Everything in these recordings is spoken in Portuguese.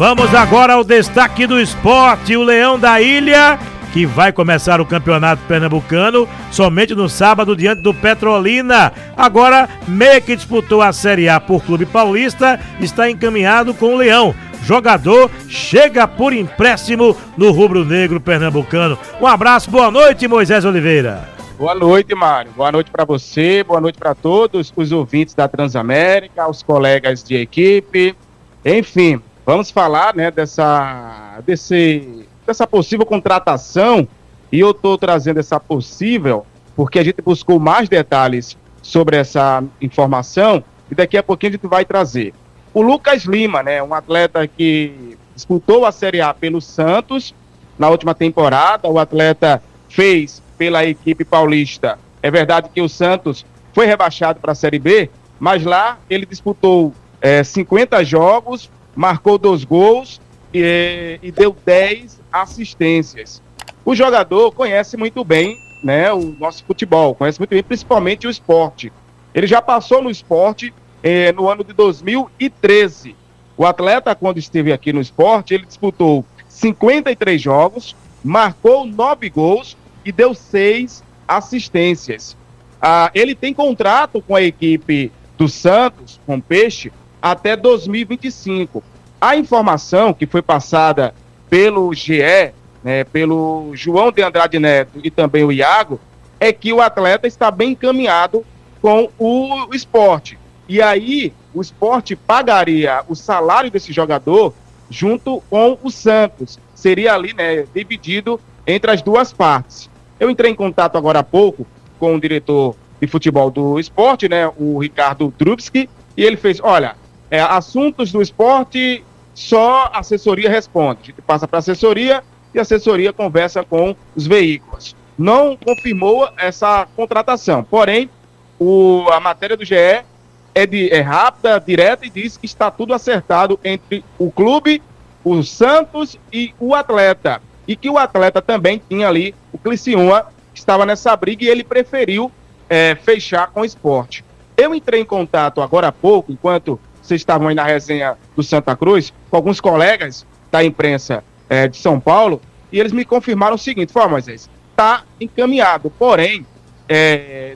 Vamos agora ao destaque do esporte. O Leão da Ilha, que vai começar o campeonato pernambucano somente no sábado diante do Petrolina. Agora, meia que disputou a Série A por Clube Paulista, está encaminhado com o Leão. Jogador chega por empréstimo no rubro-negro pernambucano. Um abraço, boa noite, Moisés Oliveira. Boa noite, Mário. Boa noite para você, boa noite para todos os ouvintes da Transamérica, os colegas de equipe. Enfim, vamos falar, né, dessa possível contratação, e eu estou trazendo essa possível porque a gente buscou mais detalhes sobre essa informação e daqui a pouquinho a gente vai trazer. O Lucas Lima, né, um atleta que disputou a Série A pelo Santos na última temporada, o atleta fez pela equipe paulista. É verdade que o Santos foi rebaixado para a Série B, mas lá ele disputou 50 jogos, marcou 2 gols e deu 10 assistências. O jogador conhece muito bem, né, o nosso futebol, conhece muito bem principalmente o esporte. Ele já passou no esporte no ano de 2013. O atleta, quando esteve aqui no esporte, ele disputou 53 jogos, marcou 9 gols e deu 6 assistências. Ele tem contrato com a equipe do Santos, com o Peixe, até 2025. A informação que foi passada pelo GE, né, pelo João de Andrade Neto e também o Iago, é que o atleta está bem encaminhado com o esporte. E aí, o esporte pagaria o salário desse jogador junto com o Santos. Seria ali, né, dividido entre as duas partes. Eu entrei em contato agora há pouco com o diretor de futebol do esporte, né, o Ricardo Drubski, e ele fez, olha, assuntos do esporte, só a assessoria responde. A gente passa para a assessoria e a assessoria conversa com os veículos. Não confirmou essa contratação, porém, a matéria do GE é rápida, direta e diz que está tudo acertado entre o clube, o Santos e o atleta. E que o atleta também tinha ali o Criciúma, que estava nessa briga, e ele preferiu fechar com o esporte. Eu entrei em contato agora há pouco, enquanto vocês estavam aí na resenha do Santa Cruz, com alguns colegas da imprensa de São Paulo, e eles me confirmaram o seguinte: Moisés, está encaminhado, porém,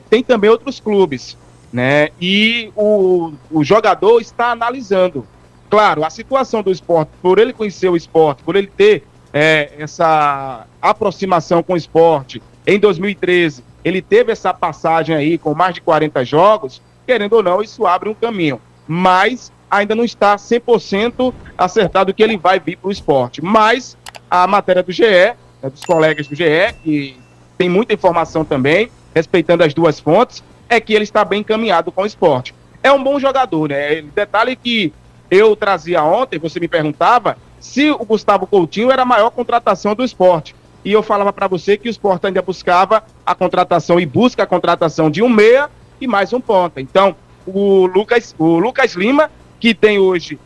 tem também outros clubes, né? E o jogador está analisando. Claro, a situação do esporte, por ele conhecer o esporte, por ele ter essa aproximação com o esporte, em 2013, ele teve essa passagem aí com mais de 40 jogos, querendo ou não, isso abre um caminho. Mas ainda não está 100% acertado que ele vai vir para o esporte. Mas a matéria do GE, dos colegas do GE, que tem muita informação também, respeitando as duas fontes, é que ele está bem encaminhado com o esporte. É um bom jogador, né? Detalhe que eu trazia ontem, você me perguntava se o Gustavo Coutinho era a maior contratação do esporte. E eu falava para você que o esporte ainda buscava a contratação e busca a contratação de um meia e mais um ponta. Então, o Lucas Lima, que tem hoje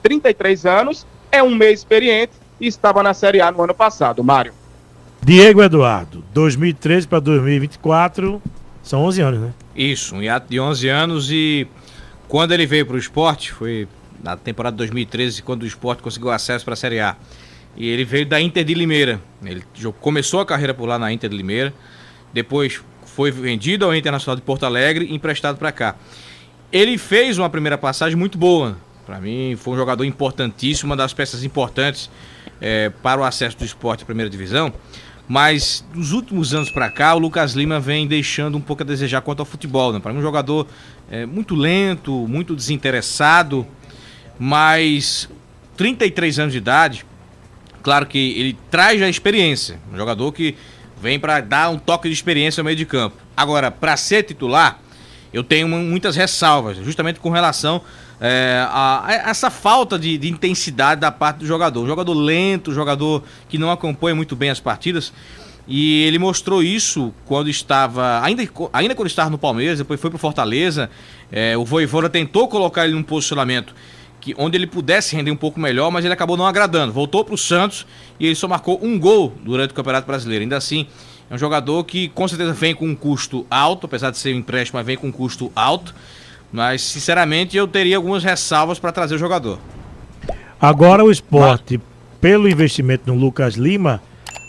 33 anos, é um meia experiente e estava na Série A no ano passado, Mário. Diego Eduardo, 2013 para 2024, são 11 anos, né? Isso, um hiato de 11 anos, e quando ele veio para o esporte, foi na temporada de 2013, quando o esporte conseguiu acesso para a Série A. E ele veio da Inter de Limeira. Ele começou a carreira por lá na Inter de Limeira, depois foi vendido ao Internacional de Porto Alegre e emprestado para cá. Ele fez uma primeira passagem muito boa. Para mim, foi um jogador importantíssimo, uma das peças importantes para o acesso do esporte à primeira divisão. Mas, dos últimos anos para cá, o Lucas Lima vem deixando um pouco a desejar quanto ao futebol, né? Para mim, um jogador muito lento, muito desinteressado, mas 33 anos de idade, claro que ele traz a experiência, um jogador que vem para dar um toque de experiência ao meio de campo. Agora, para ser titular, eu tenho muitas ressalvas, justamente com relação a essa falta de intensidade da parte do jogador. Um jogador lento, um jogador que não acompanha muito bem as partidas. E ele mostrou isso quando estava, ainda quando estava no Palmeiras, depois foi para o Fortaleza. O Vojvoda tentou colocar ele num posicionamento onde ele pudesse render um pouco melhor, mas ele acabou não agradando. Voltou para o Santos e ele só marcou um gol durante o Campeonato Brasileiro. Ainda assim, é um jogador que com certeza vem com um custo alto, apesar de ser um empréstimo, mas vem com um custo alto. Mas, sinceramente, eu teria algumas ressalvas para trazer o jogador. Agora o Sport, pelo investimento no Lucas Lima,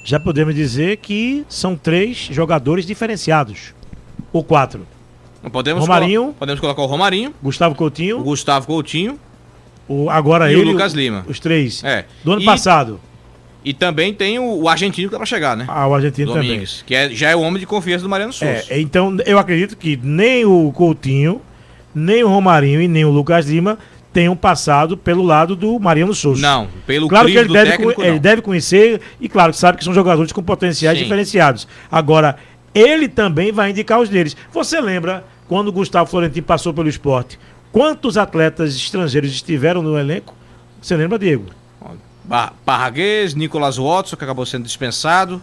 já podemos dizer que são 3 jogadores diferenciados. Ou 4. Romarinho. Podemos colocar o Romarinho. Gustavo Coutinho. O Gustavo Coutinho. Agora e ele, o Lucas Lima. Os 3. Do ano passado. E também tem o argentino que dá pra chegar, né? O argentino Domingues, também. Que já é o homem de confiança do Mariano Souza. Então eu acredito que nem o Coutinho, nem o Romarinho e nem o Lucas Lima tenham passado pelo lado do Mariano Souza. Não, pelo claro que do técnico, ele deve conhecer e claro que sabe que são jogadores com potenciais diferenciados. Agora, ele também vai indicar os deles. Você lembra quando o Gustavo Florentino passou pelo Sport? Quantos atletas estrangeiros estiveram no elenco? Você lembra, Diego? Parraguês, Nicolas Watson, que acabou sendo dispensado.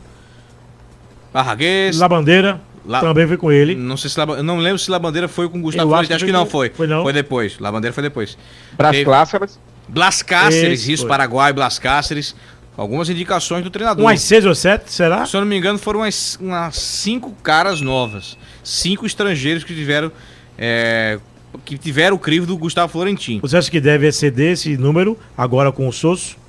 Parraguês. Labandeira. Também foi com ele. Não sei se eu não lembro se Labandeira foi com o Gustavo Florentino. Acho que não foi. Foi depois. Labandeira foi depois. Blas Cáceres, isso, Paraguai, Blas Cáceres. Algumas indicações do treinador. Umas 6 ou 7, será? Se eu não me engano, foram umas 5 caras novas. 5 estrangeiros que tiveram o crivo do Gustavo Florentino. Você acha que deve exceder esse número agora com o Souza?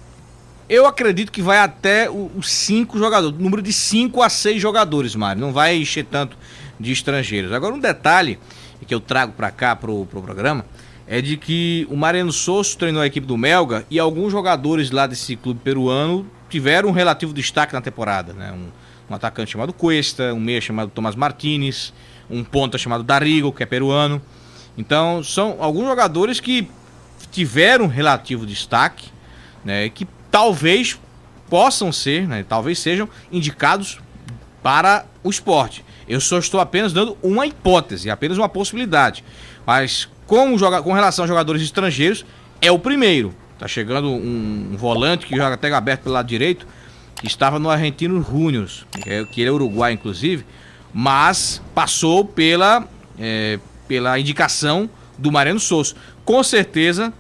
Eu acredito que vai até os 5 jogadores, número de 5 a 6 jogadores, Mário. Não vai encher tanto de estrangeiros. Agora, um detalhe que eu trago para cá, pro programa, é de que o Mariano Souza treinou a equipe do Melgar e alguns jogadores lá desse clube peruano tiveram um relativo destaque na temporada, né? Um atacante chamado Cuesta, um meia chamado Tomás Martínez, um ponta chamado Darigo, que é peruano. Então, são alguns jogadores que tiveram relativo destaque, né? Que talvez possam ser, né, talvez sejam indicados para o Sport. Eu só estou apenas dando uma hipótese, apenas uma possibilidade. Mas com relação a jogadores estrangeiros, é o primeiro. Tá chegando um volante que joga até aberto pelo lado direito, que estava no Argentino Juniors, que ele é uruguai inclusive, mas passou pela indicação do Mariano Souza. Com certeza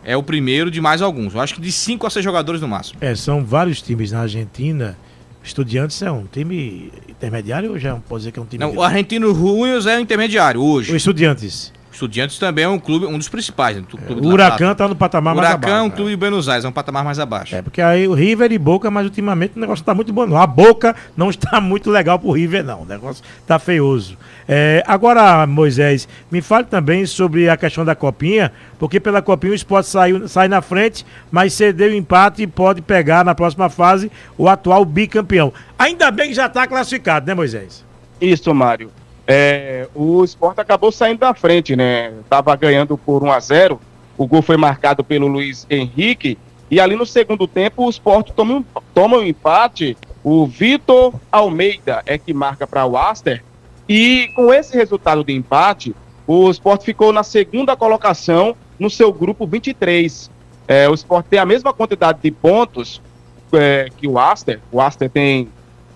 é o primeiro de mais alguns. Eu acho que de 5 a 6 jogadores no máximo. São vários times na Argentina. Estudiantes é um time intermediário ou já pode dizer que é um time... Não, o Argentino Juniors é o intermediário hoje. O Estudiantes. Estudiantes também é um clube, um dos principais. Né? O Huracán está no patamar mais abaixo. O Huracán é um clube de Buenos Aires, é um patamar mais abaixo. Porque aí o River e Boca, mas ultimamente o negócio está muito bom. Não. A Boca não está muito legal pro River, não. O negócio está feioso. Agora, Moisés, me fale também sobre a questão da Copinha, porque pela Copinha o Sport sai na frente, mas cedeu o empate e pode pegar na próxima fase o atual bicampeão. Ainda bem que já está classificado, né, Moisés? Isso, Mário. O Sport acabou saindo da frente, né? Estava ganhando por 1-0. O gol foi marcado pelo Luiz Henrique. E ali no segundo tempo o Sport toma um empate. O Vitor Almeida é que marca para o Aster. E com esse resultado de empate, o Sport ficou na segunda colocação no seu grupo 23. O Sport tem a mesma quantidade de pontos que o Aster. O Aster tem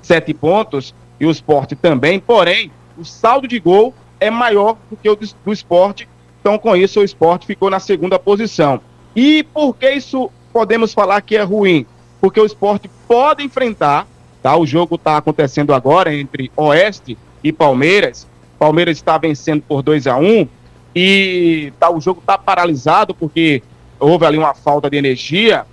7 pontos e o Sport também, porém o saldo de gol é maior do que o do Sport, então com isso o Sport ficou na segunda posição. E por que isso podemos falar que é ruim? Porque o Sport pode enfrentar, tá? O jogo está acontecendo agora entre Oeste e Palmeiras. Palmeiras está vencendo por 2-1 e o jogo está paralisado porque houve ali uma falta de energia,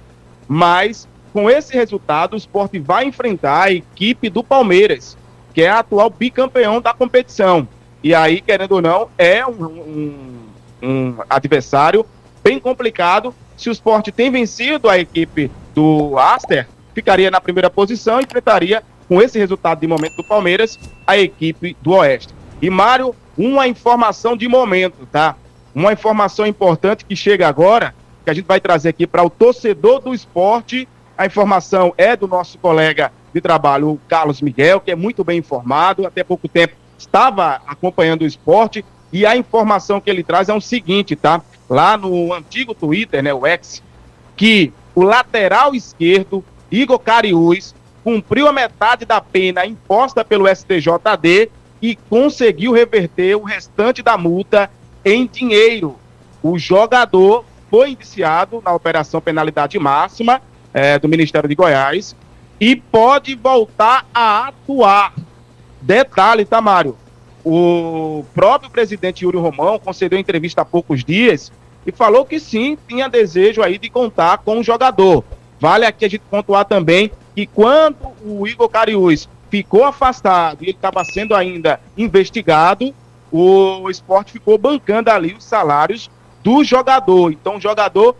mas com esse resultado o Sport vai enfrentar a equipe do Palmeiras, que é a atual bicampeão da competição. E aí, querendo ou não, é um adversário bem complicado. Se o Sport tem vencido a equipe do Aster, ficaria na primeira posição e enfrentaria, com esse resultado de momento do Palmeiras, a equipe do Oeste. E, Mário, uma informação de momento, tá? Uma informação importante que chega agora, que a gente vai trazer aqui para o torcedor do Sport. A informação é do nosso colega de trabalho, o Carlos Miguel, que é muito bem informado, até pouco tempo estava acompanhando o Sport, e a informação que ele traz é o seguinte, tá? Lá no antigo Twitter, né, o X, que o lateral esquerdo, Igor Cariús, cumpriu a metade da pena imposta pelo STJD e conseguiu reverter o restante da multa em dinheiro. O jogador foi indiciado na operação penalidade máxima do Ministério de Goiás, e pode voltar a atuar. Detalhe, tá, Mário? O próprio presidente Yuri Romão concedeu entrevista há poucos dias e falou que sim, tinha desejo aí de contar com o jogador. Vale aqui a gente pontuar também que quando o Igor Cariús ficou afastado e ele estava sendo ainda investigado, o Sport ficou bancando ali os salários do jogador. Então o jogador,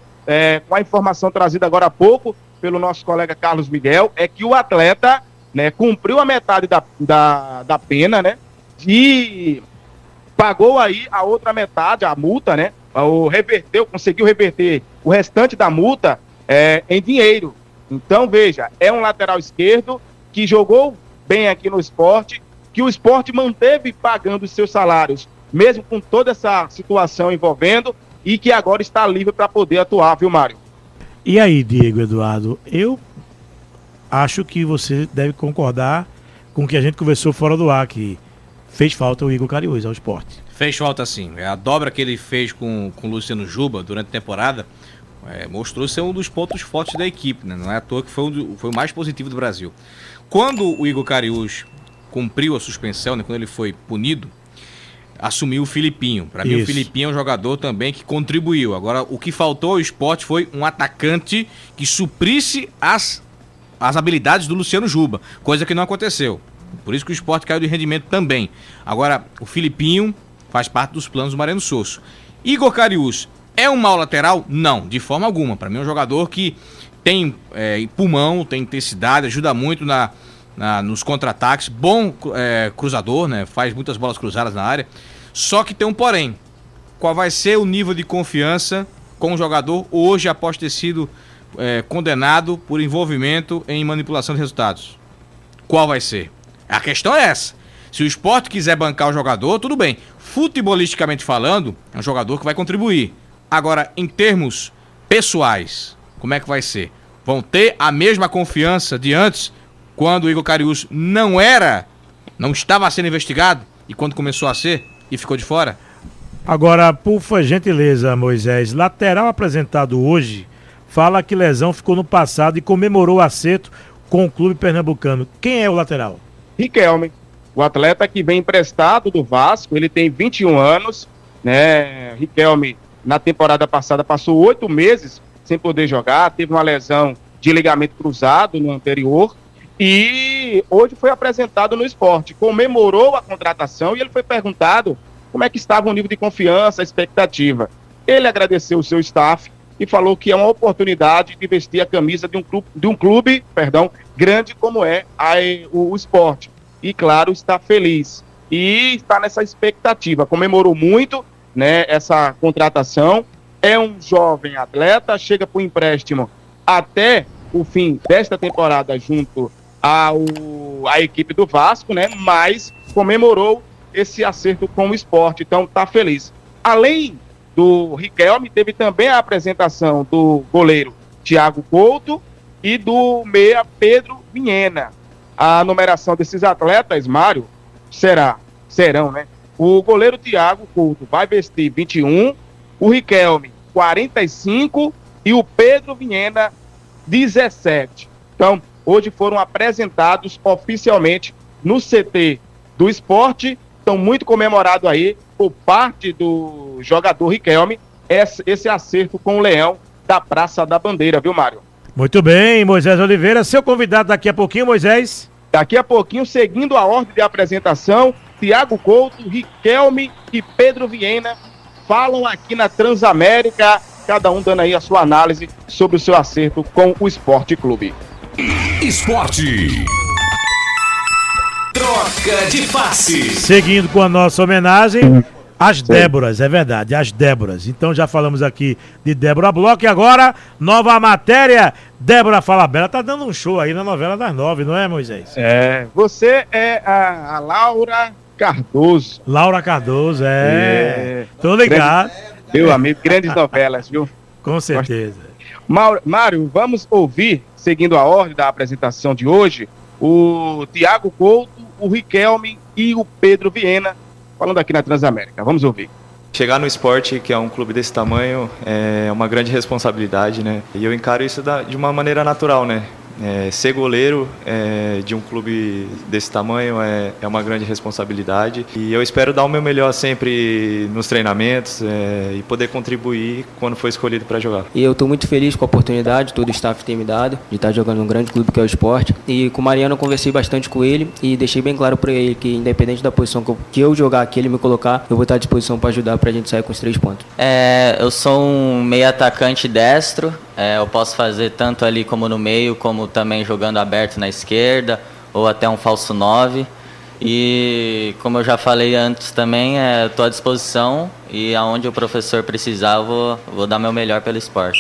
com a informação trazida agora há pouco pelo nosso colega Carlos Miguel, é que o atleta, né, cumpriu a metade da pena, né, e pagou aí a outra metade, a multa, né, conseguiu reverter o restante da multa em dinheiro. Então, veja, é um lateral esquerdo que jogou bem aqui no Sport, que o Sport manteve pagando os seus salários, mesmo com toda essa situação envolvendo, e que agora está livre para poder atuar, viu, Mário? E aí, Diego Eduardo, eu acho que você deve concordar com o que a gente conversou fora do ar, que fez falta o Igor Cariús ao Sport. Fez falta sim. A dobra que ele fez com o Luciano Juba durante a temporada mostrou ser um dos pontos fortes da equipe, né? Não é à toa que foi o mais positivo do Brasil. Quando o Igor Cariús cumpriu a suspensão, né, quando ele foi punido, assumiu o Filipinho. Para mim, o Filipinho é um jogador também que contribuiu. Agora, o que faltou ao Sport foi um atacante que suprisse as habilidades do Luciano Juba, coisa que não aconteceu. Por isso que o Sport caiu de rendimento também. Agora, o Filipinho faz parte dos planos do Mariano Sosso. Igor Cariús é um mau lateral? Não, de forma alguma. Para mim é um jogador que tem pulmão, tem intensidade, ajuda muito nos contra-ataques, bom cruzador, né? Faz muitas bolas cruzadas na área. Só que tem um porém. Qual vai ser o nível de confiança com o jogador hoje após ter sido condenado por envolvimento em manipulação de resultados? Qual vai ser? A questão é essa. Se o Sport quiser bancar o jogador, tudo bem. Futebolisticamente falando, é um jogador que vai contribuir. Agora, em termos pessoais, como é que vai ser? Vão ter a mesma confiança de antes, quando o Igor Cariús não estava sendo investigado, e quando começou a ser e ficou de fora? Agora, por gentileza, Moisés, lateral apresentado hoje fala que lesão ficou no passado e comemorou o acerto com o clube pernambucano. Quem é o lateral? Riquelme, o atleta que vem emprestado do Vasco, ele tem 21 anos, né? Riquelme, na temporada passada, passou 8 meses sem poder jogar, teve uma lesão de ligamento cruzado no anterior, e hoje foi apresentado no Sport, comemorou a contratação e ele foi perguntado como é que estava o nível de confiança, a expectativa. Ele agradeceu o seu staff e falou que é uma oportunidade de vestir a camisa de um clube grande como é o Sport. E, claro, está feliz. E está nessa expectativa. Comemorou muito, né, essa contratação. É um jovem atleta, chega para o empréstimo até o fim desta temporada junto à equipe do Vasco, né? Mas comemorou esse acerto com o Sport. Então, está feliz. Além do Riquelme, teve também a apresentação do goleiro Thiago Couto e do meia Pedro Vinhena. A numeração desses atletas, Mário, serão, né? O goleiro Thiago Couto vai vestir 21, o Riquelme 45 e o Pedro Vinhena 17. Então, hoje foram apresentados oficialmente no CT do Sport. Estão muito comemorado aí por parte do jogador Riquelme esse acerto com o Leão da Praça da Bandeira, viu, Mário? Muito bem, Moisés Oliveira, seu convidado daqui a pouquinho, Moisés. Daqui a pouquinho, seguindo a ordem de apresentação, Thiago Couto, Riquelme e Pedro Viena falam aqui na Transamérica, cada um dando aí a sua análise sobre o seu acerto com o Sport Clube. Esporte. Troca de passes. Seguindo com a nossa homenagem, as Déboras, é verdade, as Déboras. Então já falamos aqui de Débora Bloch e agora, nova matéria, Débora Falabella. Tá dando um show aí na novela das 9, não é, Moisés? Você é a Laura Cardoso. Laura Cardoso, tô ligado. Meu amigo, grandes novelas, viu? Com certeza. Mário, vamos ouvir, seguindo a ordem da apresentação de hoje, o Thiago Couto, o Riquelme e o Pedro Viena, falando aqui na Transamérica. Vamos ouvir. Chegar no Sport, que é um clube desse tamanho, é uma grande responsabilidade, né? E eu encaro isso de uma maneira natural, né? Ser goleiro de um clube desse tamanho é uma grande responsabilidade e eu espero dar o meu melhor sempre nos treinamentos e poder contribuir quando for escolhido para jogar. E eu estou muito feliz com a oportunidade, todo o staff tem me dado, de estar jogando num grande clube que é o Sport. E com o Mariano eu conversei bastante com ele e deixei bem claro para ele que independente da posição que eu jogar aqui, ele me colocar, eu vou estar à disposição para ajudar para a gente sair com os 3 pontos. Eu sou um meio atacante destro, eu posso fazer tanto ali como no meio, como também jogando aberto na esquerda, ou até um falso 9. E como eu já falei antes também, estou à disposição e aonde o professor precisar, eu vou dar meu melhor pelo Sport.